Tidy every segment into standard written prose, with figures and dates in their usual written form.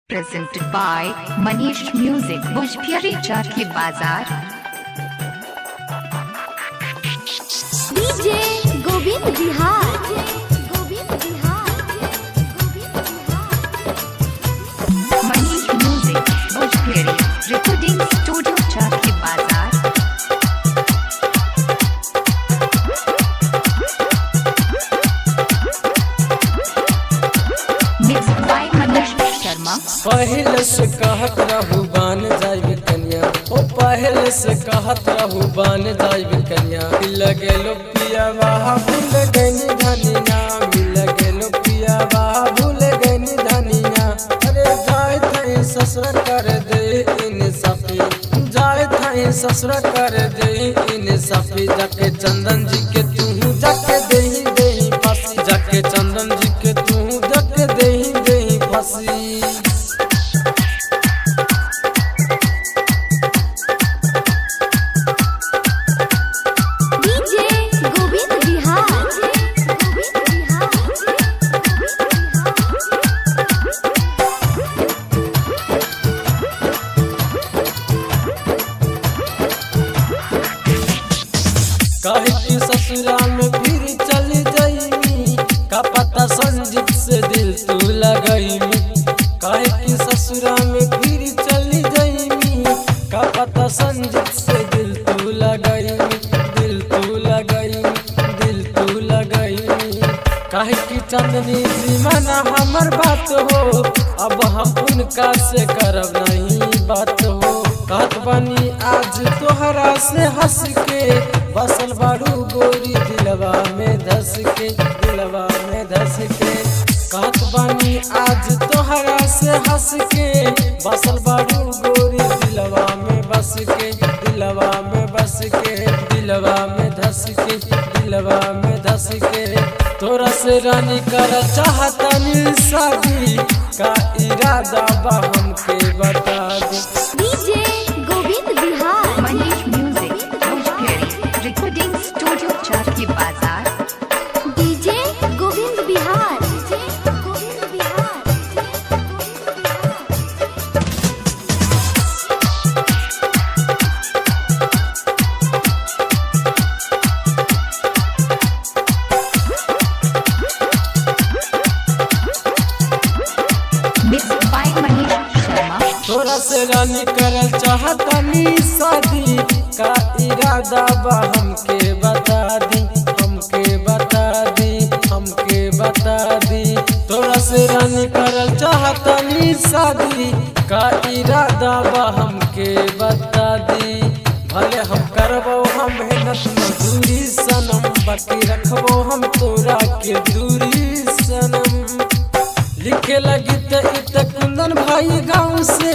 Presented by Manish Music, Bhojpuri Charki Bazaar. DJ Govind Bihar. Manish Music, Bhojpuri Recording Studio Charki Bazaar. Mixed by Manish Sharma. पहले से कहत रहू बान जाइब कन्या, ओ पहले से कहत रहू बान जाइब कन्या। मिल गेलो पियावा भूल गइनी धनिया, मिल गेलो पियावा भूल गइनी धनिया। अरे जाए थाई ससुर कर दे इन सफी, जाए थाई ससुर कर दे इन सफी। जाके चंदन जी के तू जाके देही देही फांसी, जाके चंदन जी के तू जाके देही देही फांसी। DJ Govind Bihar. काहे की ससुरा में फिर चली जाइमी, का पता संजीत से दिल तू लगइमी। काहे की ससुरा में फिर चली जाइमी, का पता संजीत से दिल तू लगइमी, दिल तू लगइमी, दिल तू लगइमी। काहे की चांदनी दीवाना हमर बात हो, अब हम उनका से करब नहीं बात हो। कहत बनी आज तोहरा से हंस के, बसल बारू गोरी दिलवा में धस के, दिलवा में धस के। कहत बनी आज तोहरा से हंस के, बसल बारू गोरी दिलवा में बस के, दिलवा में बस के, दिलवा में धस के, दिलवा में धस के। तोरा से रानी कर चाहतनी शादी, का इरादा बा हमके बता दे। DJ Govind Bihar. Manish Music, Bhojpuri Recording Studio Charki Bazaar. DJ Govind Bihar. Govind Bihar. Mixed by Manish Sharma. तोरा से रानी करल चाहतनी शादी, का इरादा बा हमके बता दी, हमके बता दी, हमके बता दी। तोरा से रानी करल चाहतनी शादी, का इरादा बा हमके बता दी। भले हम करबो हम मेहनत मजदूरी सनम, बाकी रखबो हम तोरा के दूरी सनम। लिखे लगी इत कुंदन भाई गाँव से,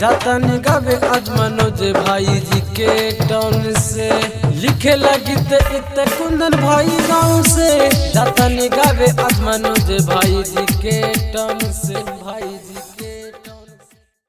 जाता निगावे आज मनोज भाई जी के टाउन से। लिखे लगी इत कुंदन भाई गाँव से, जाता निगावे आज मनोज भाई जी के टाउन से, भाई जी।